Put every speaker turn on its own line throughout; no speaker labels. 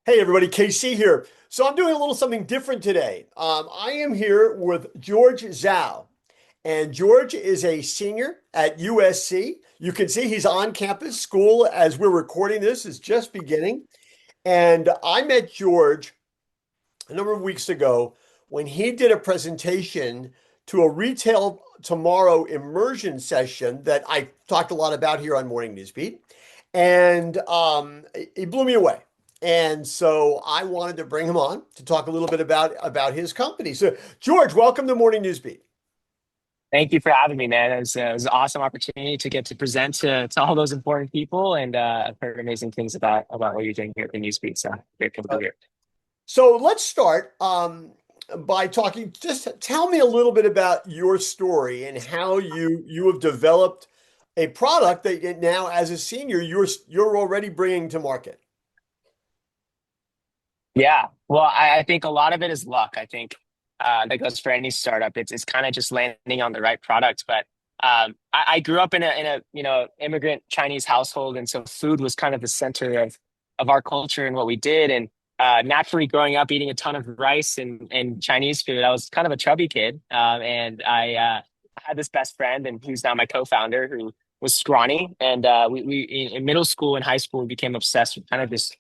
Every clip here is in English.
Hey everybody, KC here. So I'm doing a little something different today. I am here with George Zhao, and George is a senior at USC. You can see he's on campus. School, as we're recording this, is just beginning. And I met George a number of weeks ago when he did a presentation to a Retail Tomorrow immersion session that I talked a lot about here on Morning Newsbeat. And he blew me away. And so I wanted to bring him on to talk a little bit about his company. So, George, welcome to Morning Newsbeat.
Thank you for having me, man. It was an awesome opportunity to get to present to all those important people, and I've heard amazing things about what you're doing here at the Newsbeat. So grateful to
Uh,
be here.
so let's start by talking. Just tell me a little bit about your story and how you have developed a product that now, as a senior, you're already bringing to market.
Yeah, well, I think a lot of it is luck. I think that goes for any startup. It's kind of just landing on the right product. But I grew up in a immigrant Chinese household, and so food was kind of the center of our culture and what we did. And naturally, growing up eating a ton of rice and Chinese food, I was kind of a chubby kid. And I had this best friend, and who's now my co-founder, who was scrawny. And we in middle school and high school, we became obsessed with kind of this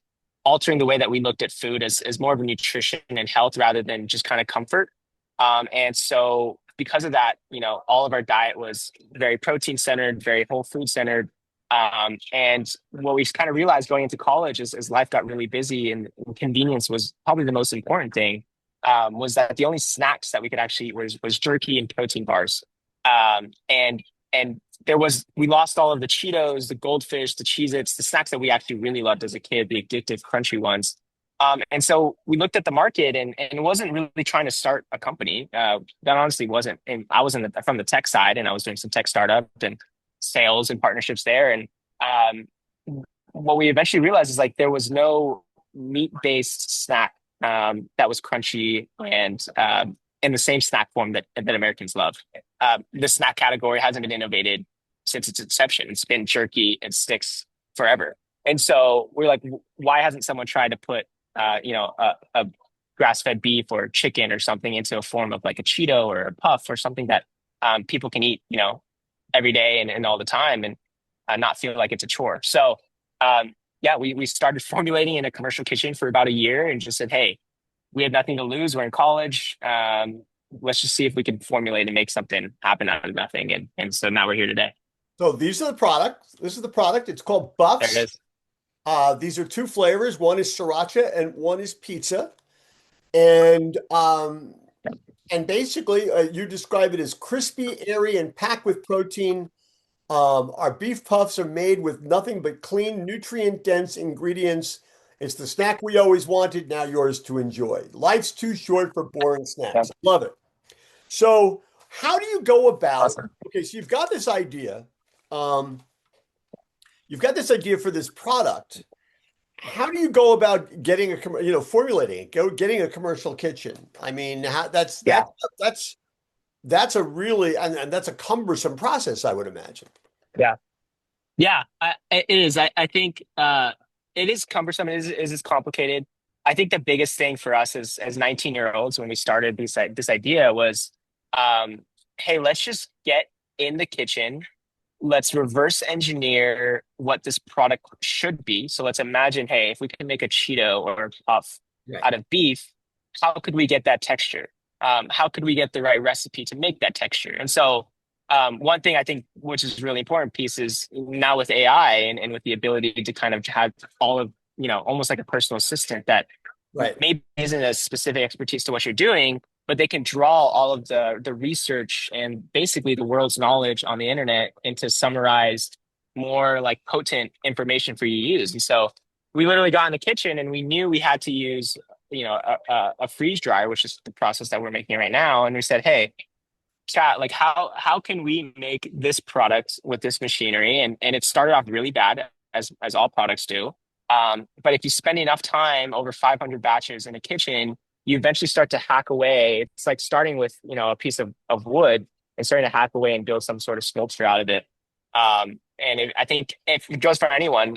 altering the way that we looked at food as more of a nutrition and health rather than just kind of comfort. And so because of that, all of our diet was very protein centered, very whole food centered. And what we kind of realized going into college as life got really busy and convenience was probably the most important thing, was that the only snacks that we could actually eat was jerky and protein bars. And we lost all of the Cheetos, the Goldfish, the Cheez-Its, the snacks that we actually really loved as a kid, the addictive, crunchy ones. And so we looked at the market and wasn't really trying to start a company. That honestly wasn't. And I was from the tech side, and I was doing some tech startup and sales and partnerships there. And what we eventually realized is like there was no meat-based snack that was crunchy and in the same snack form that Americans love. The snack category hasn't been innovated since its inception. It's been jerky and sticks forever. And so we're like, why hasn't someone tried to put, a grass-fed beef or chicken or something into a form of like a Cheeto or a puff or something that people can eat, every day and all the time and not feel like it's a chore. So, yeah, we started formulating in a commercial kitchen for about a year and just said, hey, we have nothing to lose. We're in college. Let's just see if we can formulate and make something happen out of nothing. And so now we're here today.
So these are the products. This is the product. It's called
There it
Buffs.
is.
These are two flavors. One is sriracha and one is pizza. And basically, you describe it as crispy, airy, and packed with protein. Our beef puffs are made with nothing but clean, nutrient-dense ingredients. It's the snack we always wanted, now yours to enjoy. Life's too short for boring
Yeah,
snacks. Love it. So, how do you go about?
awesome.
Okay, so you've got this idea. Um, you've got this idea for this product. How do you go about getting formulating it, getting a commercial kitchen? I mean,
Yeah.
that's a really and that's a cumbersome process, I would imagine.
Yeah. Yeah, it is. I think it is cumbersome. It is complicated. I think the biggest thing for us as 19-year-olds when we started this idea was, um, hey, let's just get in the kitchen. Let's reverse engineer what this product should be. So let's imagine, hey, if we can make a Cheeto or a puff
Right.
out of beef, how could we get that texture? How could we get the right recipe to make that texture? And so one thing I think, which is really important piece is now with AI and with the ability to kind of have all of, almost like a personal assistant that
Right.
maybe isn't a specific expertise to what you're doing, but they can draw all of the research and basically the world's knowledge on the internet into summarized, more like potent information for you to use. And so we literally got in the kitchen and we knew we had to use, a freeze dryer, which is the process that we're making right now. And we said, hey, chat, like how can we make this product with this machinery? And it started off really bad, as all products do. But if you spend enough time over 500 batches in a kitchen, you eventually start to hack away. It's like starting with, a piece of wood and starting to hack away and build some sort of sculpture out of it. I think if it goes for anyone,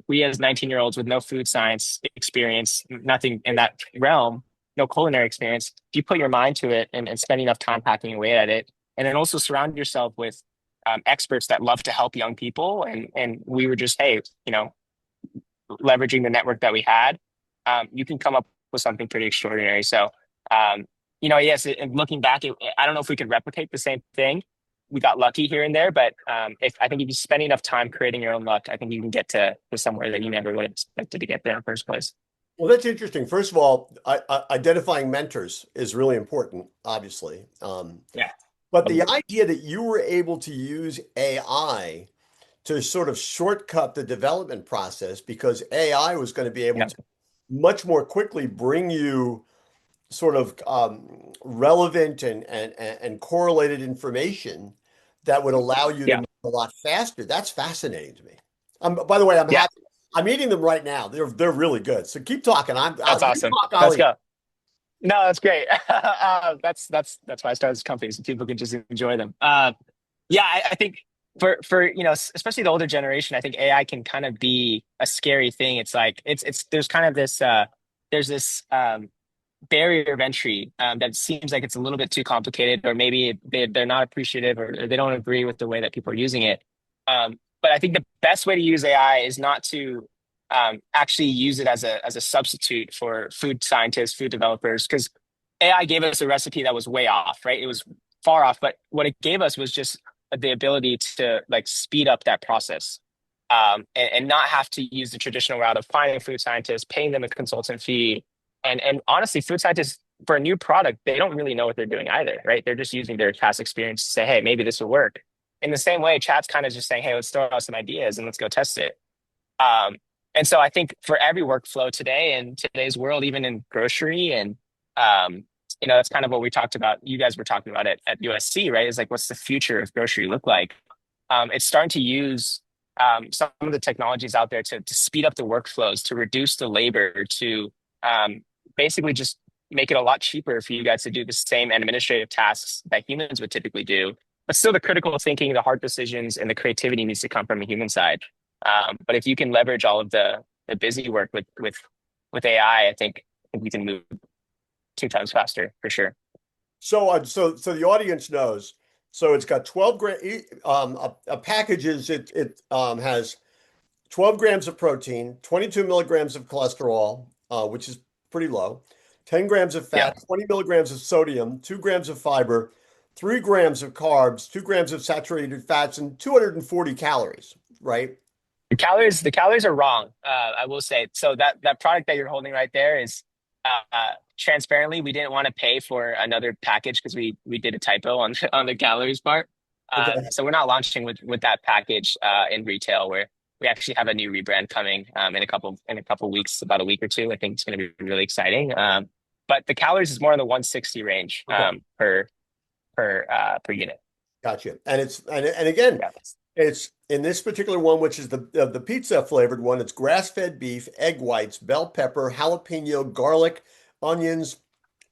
we as 19-year-olds with no food science experience, nothing in that realm, no culinary experience, if you put your mind to it and spend enough time hacking away at it, and then also surround yourself with experts that love to help young people, and we were just, hey, leveraging the network that we had, you can come up with something pretty extraordinary. So, yes, and looking back, I don't know if we could replicate the same thing. We got lucky here and there, but if I think if you spend enough time creating your own luck, I think you can get to somewhere that you never would have expected to get there in the first place.
Well, that's interesting. First of all, identifying mentors is really important, obviously.
Yeah.
But the idea that you were able to use AI to sort of shortcut the development process because AI was going to be able
Yeah.
to much more quickly bring you sort of relevant and correlated information that would allow you to
Yeah.
move a lot faster. That's fascinating to me. By the way, I'm
Yeah.
happy. I'm eating them right now. They're really good. So keep talking.
That's
You
awesome.
talk,
Let's
Ali.
go. No, that's great. That's why I started this company, so people can just enjoy them. Yeah, I think for especially the older generation, I think AI can kind of be a scary thing. It's like it's there's kind of this there's this barrier of entry that seems like it's a little bit too complicated, or maybe they're not appreciative, or they don't agree with the way that people are using it. But I think the best way to use AI is not to actually use it as a substitute for food scientists, food developers, because AI gave us a recipe that was way off, right? It was far off, but what it gave us was just the ability to like speed up that process. And not have to use the traditional route of finding a food scientist, paying them a consultant fee, and honestly, food scientists for a new product, they don't really know what they're doing either, right? They're just using their past experience to say, hey, maybe this will work. In the same way, chat's kind of just saying, hey, let's throw out some ideas and let's go test it. Um, and so I think for every workflow today in today's world, even in grocery and that's kind of what we talked about. You guys were talking about it at USC, right? Is like, what's the future of grocery look like? It's starting to use some of the technologies out there to speed up the workflows, to reduce the labor, to basically just make it a lot cheaper for you guys to do the same administrative tasks that humans would typically do. But still, the critical thinking, the hard decisions, and the creativity needs to come from the human side. But if you can leverage all of the busy work with AI, I think we can move 2 times faster for sure.
So the audience knows. So it's got 12 gram. A package has 12 grams of protein, 22 milligrams of cholesterol, which is pretty low, 10 grams of
Yeah.
fat, 20 milligrams of sodium, 2 grams of fiber, 3 grams of carbs, 2 grams of saturated fats, and 240 calories, right?
The calories are wrong. I will say. So that product that you're holding right there is transparently, we didn't want to pay for another package because we did a typo on on the calories part.
Okay.
So we're not launching with that package in retail. Where we actually have a new rebrand coming in a couple weeks, about a week or two. I think it's going to be really exciting. But the calories is more in the 160 range
Okay.
per unit.
Gotcha. And again,
Yeah.
it's in this particular one, which is the pizza flavored one. It's grass-fed beef, egg whites, bell pepper, jalapeno, garlic, onions,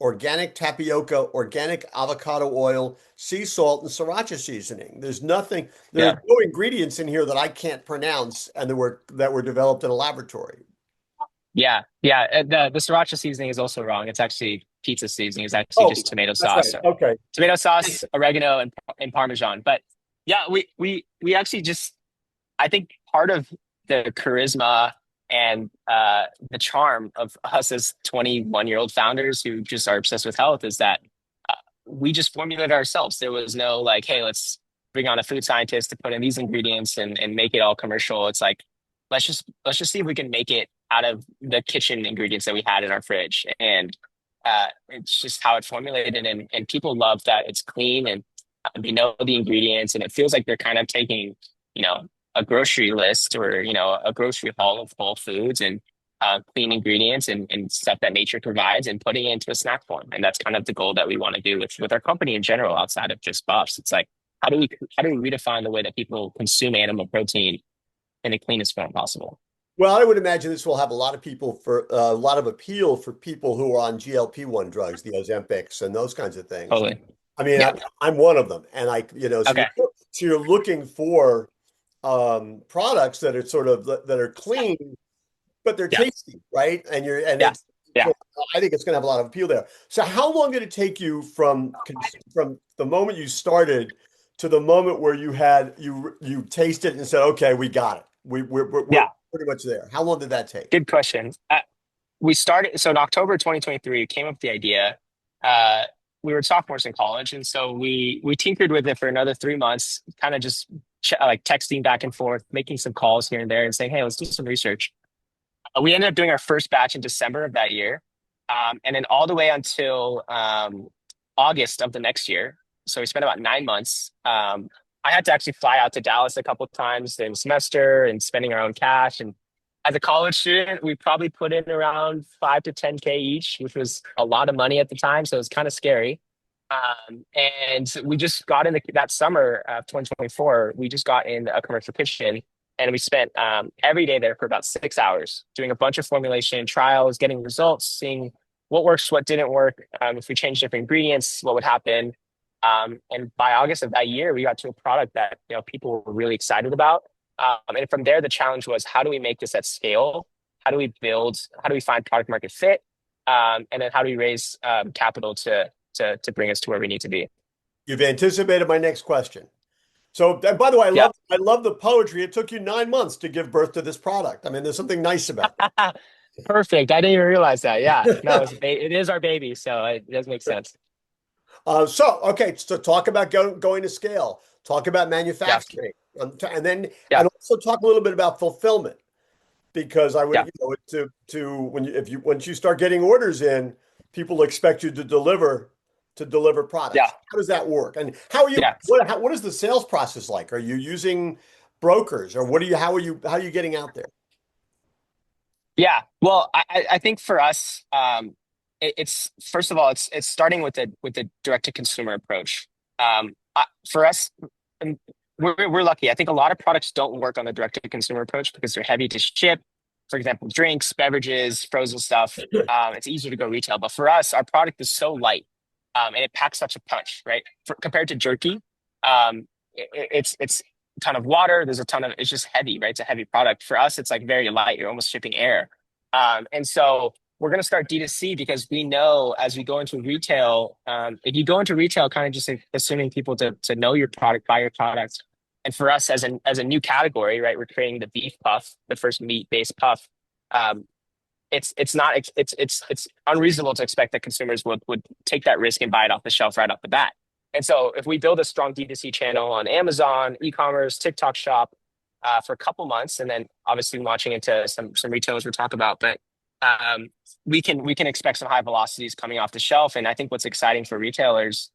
organic tapioca, organic avocado oil, sea salt, and sriracha seasoning. There are
Yeah.
no ingredients in here that I can't pronounce and that were developed in a laboratory.
Yeah, yeah. The sriracha seasoning is also wrong. It's actually pizza seasoning. It's actually
Oh,
just tomato
that's
sauce.
right.
So
Okay.
tomato sauce, oregano, and Parmesan. But yeah, we actually just I think part of the charisma and the charm of us as 21-year-old founders who just are obsessed with health is that we just formulated ourselves. There was no like, hey, let's bring on a food scientist to put in these ingredients and make it all commercial. It's like let's just see if we can make it out of the kitchen ingredients that we had in our fridge. And it's just how it's formulated, and people love that it's clean and they know the ingredients, and it feels like they're kind of taking you know a grocery list or a grocery haul of whole foods and clean ingredients and stuff that nature provides and putting it into a snack form. And that's kind of the goal that we want to do with our company in general, outside of just buffs. It's like how do we redefine the way that people consume animal protein in the cleanest form possible?
Well, I would imagine this will have a lot of appeal for people who are on GLP-1 drugs, the Ozempics and those kinds of things.
Totally.
I mean,
Yeah.
I'm one of them, and so
Okay.
you're looking for products that are sort of that are clean, but they're
Yeah,
tasty, right? And
yeah,
it's
yeah,
so I think it's going to have a lot of appeal there. So how long did it take you from the moment you started to the moment where you tasted it and said, okay, we got it. We're
yeah.
pretty much there. How long did that take?
Good question. We started, so in October 2023, we came up with the idea. Uh, we were sophomores in college, and so we tinkered with it for another 3 months, kind of just like texting back and forth, making some calls here and there, and saying, "Hey, let's do some research." We ended up doing our first batch in December of that year, and then all the way until August of the next year. So we spent about 9 months. I had to actually fly out to Dallas a couple of times in the semester and spending our own cash. And as a college student, we probably put in around 5 to 10K each, which was a lot of money at the time. So it was kind of scary. And we just got in that summer of 2024, we just got in a commercial kitchen and we spent every day there for about 6 hours doing a bunch of formulation trials, getting results, seeing what works, what didn't work. If we changed different ingredients, what would happen? And by August of that year, we got to a product that people were really excited about. And from there, the challenge was how do we make this at scale? How do we build? How do we find product market fit? And then how do we raise capital to bring us to where we need to be?
You've anticipated my next question. So, and by the way,
Yeah.
I love the poetry. It took you 9 months to give birth to this product. I mean, there's something nice about
Perfect. I didn't even realize that. Yeah. No,
that.
it is our baby, so it does make sense.
Okay, so talk about going to scale. Talk about
Yeah.
manufacturing, and then
Yeah.
and also talk a little bit about fulfillment because I would,
Yeah.
to when you if you once you start getting orders in, people expect you to deliver
Yeah.
products. How does that work? And how are you?
Yeah.
What is the sales process like? Are you using brokers or what are you? How are you getting out there?
Yeah. Well, I think for us, it's first of all, it's starting with the direct to consumer approach. For us, um, we're lucky. I think a lot of products don't work on the direct to consumer approach because they're heavy to ship. For example, drinks, beverages, frozen stuff. It's easier to go retail. But for us, our product is so light, and it packs such a punch, right? Compared to jerky, it's ton of water. There's a ton of, it's just heavy, right? It's a heavy product. For us, it's like very light. You're almost shipping air. And so we're going to start D2C because we know as we go into retail, if you go into retail, kind of just assuming people to know your product, buy your products. And for us as a new category, right, we're creating the beef puff, the first meat-based puff. Um, it's not it's unreasonable to expect that consumers would take that risk and buy it off the shelf right off the bat. And so if we build a strong D2C channel on Amazon, e-commerce, TikTok shop for a couple months, and then obviously launching into some retailers we'll talk about, but um, we can expect some high velocities coming off the shelf. And I think what's exciting for retailers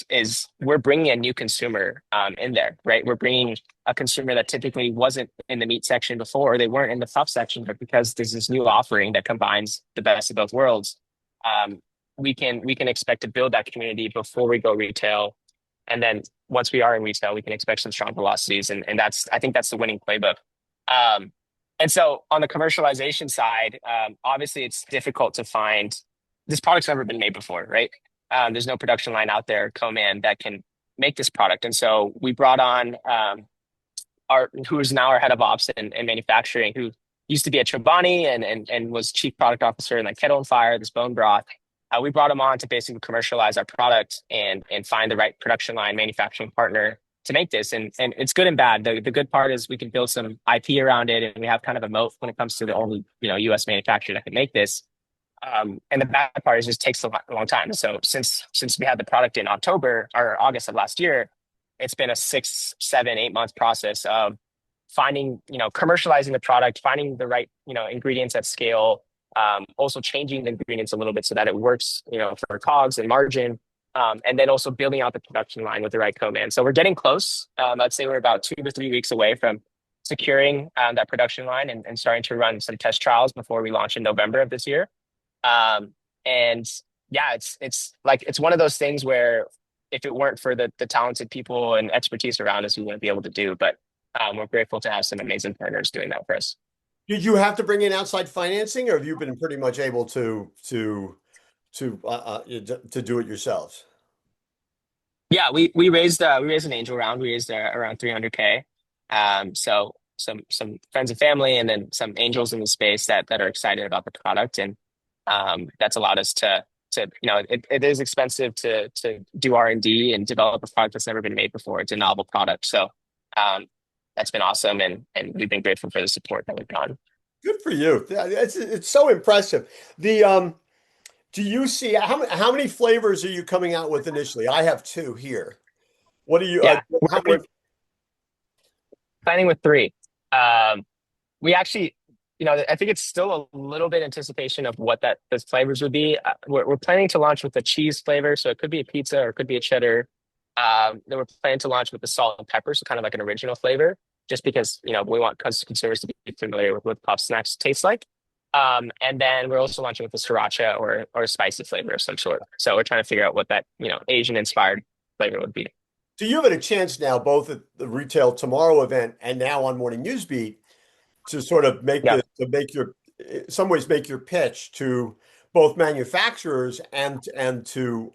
is we're bringing a new consumer in there, right? We're bringing a consumer that typically wasn't in the meat section before, or they weren't in the puff section, but because there's this new offering that combines the best of both worlds, um, we can expect to build that community before we go retail, and then once we are in retail, we can expect some strong velocities, and that's I think that's the winning playbook. Um, and so on the commercialization side, obviously it's difficult to find. This product's never been made before, right? There's no production line out there, co-man, that can make this product. And so we brought on our who is now our head of ops and manufacturing, who used to be at Chobani and was chief product officer in like Kettle and Fire, this bone broth. We brought him on to basically commercialize our product and find the right production line manufacturing partner to make this. And it's good and bad. The good part is we can build some IP around it, and we have kind of a moat when it comes to the only US manufacturer that can make this. And the bad part is it just takes a long time. So since we had the product in October or August of last year, it's been a 6, 7, 8 month process of finding, commercializing the product, finding the right, ingredients at scale, also changing the ingredients a little bit so that it works, for COGS and margin, and then also building out the production line with the right co-man. So we're getting close. I'd say we're about 2 to 3 weeks away from securing that production line and starting to run some test trials before we launch in November of this year. And yeah, it's like it's one of those things where if it weren't for the talented people and expertise around us, we wouldn't be able to do. But we're grateful to have some amazing partners doing that for us.
Did you have to bring in outside financing, or have you been pretty much able to do it yourselves?
Yeah, we raised an angel round. We raised around 300K. So some friends and family, and then some angels in the space that are excited about the product, and that's allowed us to it is expensive to do R&D and develop a product that's never been made before. It's a novel product, so um, that's been awesome, and we've been grateful for the support that we've gotten.
Good for you. It's so impressive. The Do you see how many flavors are you coming out with initially? I have two here. What do you
Yeah,
how
we're
many?
planning with three. Um, we actually, I think it's still a little bit anticipation of what that those flavors would be. We're planning to launch with a cheese flavor, so it could be a pizza or it could be a cheddar. Then we're planning to launch with the salt and pepper, so kind of like an original flavor, just because we want consumers to be familiar with what pop snacks taste like. And then we're also launching with the sriracha or a spicy flavor of some sort. So we're trying to figure out what that Asian inspired flavor would be.
So you have a chance now, both at the Retail Tomorrow event and now on Morning Newsbeat, to sort of make
Yeah,
this to make your in some ways make your pitch to both manufacturers and to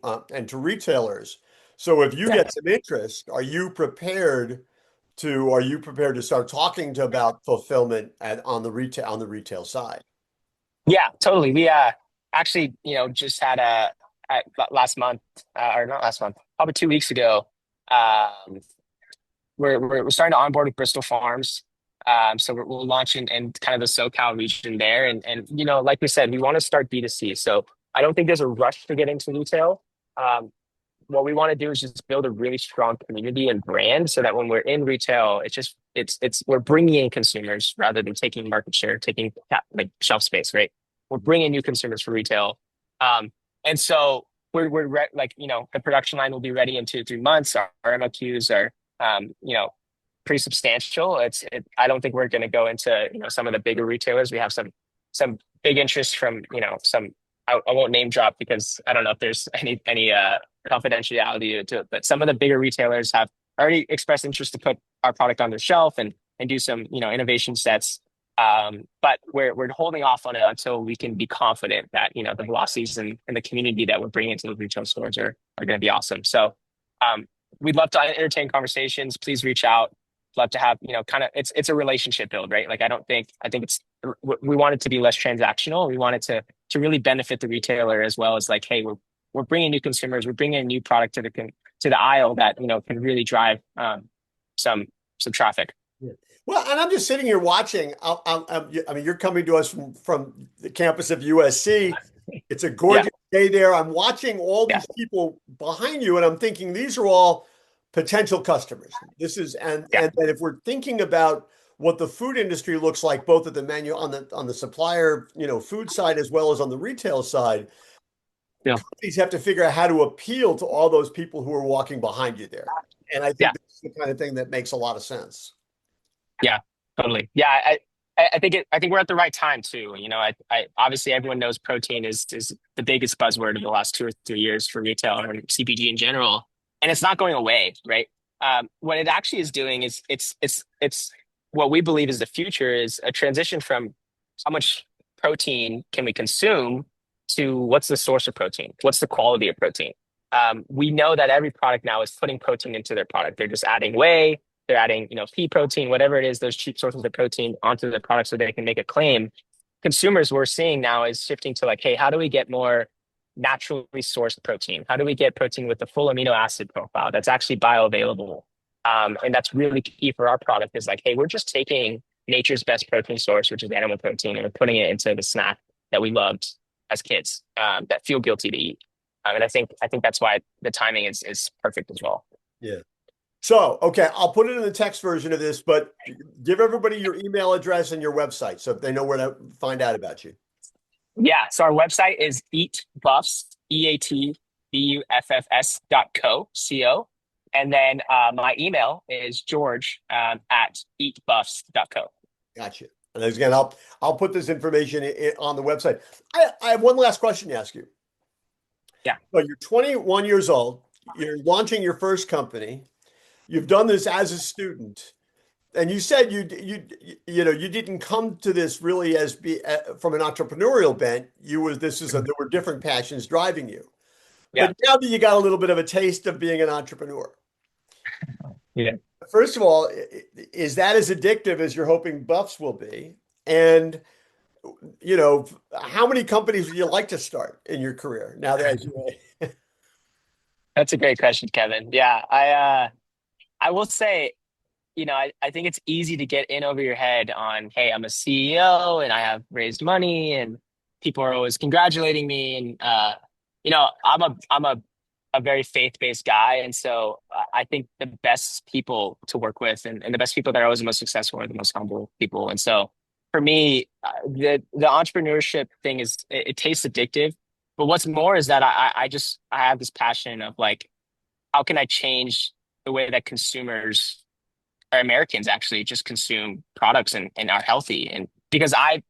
retailers. So if you
yeah.
get some interest, are you prepared to start talking to about fulfillment on the retail side?
Yeah, totally. We actually, just had last month, or not last month, probably 2 weeks ago. Um, we're starting to onboard with Bristol Farms. So we'll launch in kind of the SoCal region there, and like we said, we want to start B2C. So I don't think there's a rush to get into retail. Um, what we want to do is just build a really strong community and brand, so that when we're in retail, it's we're bringing in consumers rather than taking market share, taking like shelf space, right? We're bringing new consumers for retail, and so like the production line will be ready in 2 to 3 months. Our MOQs are pretty substantial. I don't think we're going to go into some of the bigger retailers. We have some big interest from some. I won't name drop because I don't know if there's any confidentiality to it. But some of the bigger retailers have already expressed interest to put our product on their shelf and do some innovation sets. But we're holding off on it until we can be confident that the velocities and the community that we're bringing into the retail stores are going to be awesome. So um, we'd love to entertain conversations. Please reach out. Love to have kind of it's a relationship build, right? Like I think it's we want it to be less transactional. We want it to really benefit the retailer as well as like, hey, we're bringing new consumers, we're bringing a new product to the aisle that can really drive some some traffic.
Yeah. Well, and I'm just sitting here watching. I mean, you're coming to us from the campus of USC. It's a
Yeah,
gorgeous day there. I'm watching all
yeah,
these people behind you, and I'm thinking these are all potential customers. This is
yeah,
and if we're thinking about what the food industry looks like, both at the menu on the supplier, food side as well as on the retail side,
yeah,
companies have to figure out how to appeal to all those people who are walking behind you there. And I think
yeah,
that's the kind of thing that makes a lot of sense.
yeah, totally. Yeah, I think we're at the right time too. I obviously everyone knows protein is the biggest buzzword of the last 2 or 3 years for retail and CPG in general, and it's not going away, right? What it actually is doing is it's what we believe is the future is a transition from how much protein can we consume to what's the source of protein, what's the quality of protein. We know that every product now is putting protein into their product. They're just adding whey, they're adding, pea protein, whatever it is, those cheap sources of protein onto the product so they can make a claim. Consumers we're seeing now is shifting to like, hey, how do we get more naturally sourced protein? How do we get protein with the full amino acid profile that's actually bioavailable? And that's really key for our product is like, hey, we're just taking nature's best protein source, which is animal protein, and we're putting it into the snack that we loved as kids that feel guilty to eat. And I think that's why the timing is perfect as well.
Yeah. So, okay, I'll put it in the text version of this, but give everybody your email address and your website so if they know where to find out about you.
Yeah. So our website is eatbuffs, EATBUFFS.co. And then my email is George at eatbuffs.co.
Gotcha. And again, I'll put this information on the website. I have one last question to ask you.
Yeah.
So you're 21 years old. You're launching your first company. You've done this as a student, and you said you didn't come to this really as from an entrepreneurial bent. There were different passions driving you.
Yeah.
But now that you got a little bit of a taste of being an entrepreneur,
Yeah.
First of all, is that as addictive as you're hoping Buffs will be? And you know, how many companies would you like to start in your career now that as you
That's a great question, Kevin. Yeah, I will say, I think it's easy to get in over your head on, hey, I'm a CEO and I have raised money and people are always congratulating me. And I'm a very faith-based guy. And so I think the best people to work with and the best people that are always the most successful are the most humble people. And so for me, the entrepreneurship thing it tastes addictive. But what's more is that I have this passion of like, how can I change the way that consumers or Americans actually just consume products and are healthy. And because I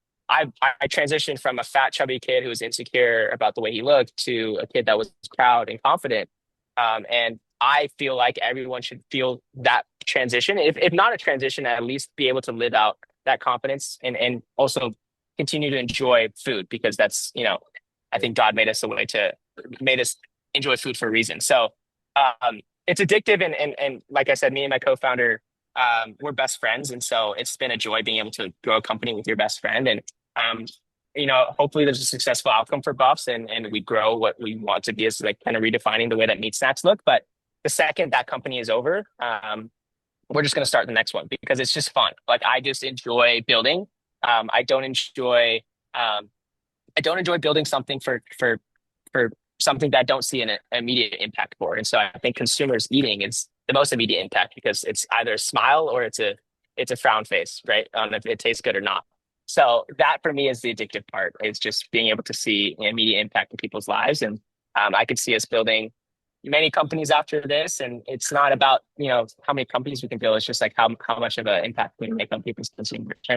transitioned from a fat, chubby kid who was insecure about the way he looked to a kid that was proud and confident. And I feel like everyone should feel that transition. If not a transition, at least be able to live out that confidence and also continue to enjoy food because I think God made us enjoy food for a reason. So it's addictive and like I said, me and my co-founder we're best friends, and so it's been a joy being able to grow a company with your best friend. And um, hopefully there's a successful outcome for Buffs, and we grow what we want to be as like kind of redefining the way that meat snacks look. But the second that company is over, we're just going to start the next one because it's just fun. Like I just enjoy building. Um, I don't enjoy um, I don't enjoy building something for something that I don't see an immediate impact for. And so I think consumers eating is the most immediate impact because it's either a smile or it's a frown face, right? On if it tastes good or not. So that for me is the addictive part. It's just being able to see an immediate impact in people's lives. And I could see us building many companies after this. And it's not about, how many companies we can build. It's just like how much of an impact we can make on people's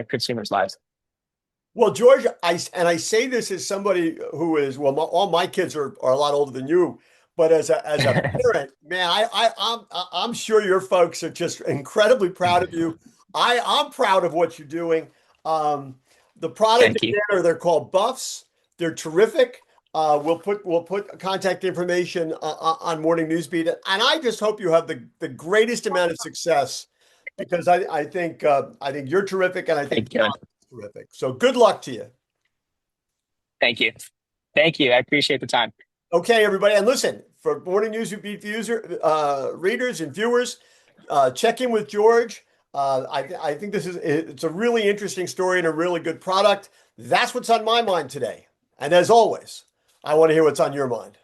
consumers' lives.
well, George, I say this as somebody who is well, all my kids are a lot older than you, but as a parent, man, I'm sure your folks are just incredibly proud of you. I'm proud of what you're doing. Um, the product
Thank you.
again, or they're called Buffs. They're terrific. We'll put contact information on Morning Newsbeat, and I just hope you have the greatest amount of success because I think you're terrific, and I think
Thank you.
terrific. So good luck to you.
Thank you. Thank you. I appreciate the time.
Okay, everybody. And listen, for Morning News Beat readers and viewers, check in with George. I think it's a really interesting story and a really good product. That's what's on my mind today. And as always, I want to hear what's on your mind.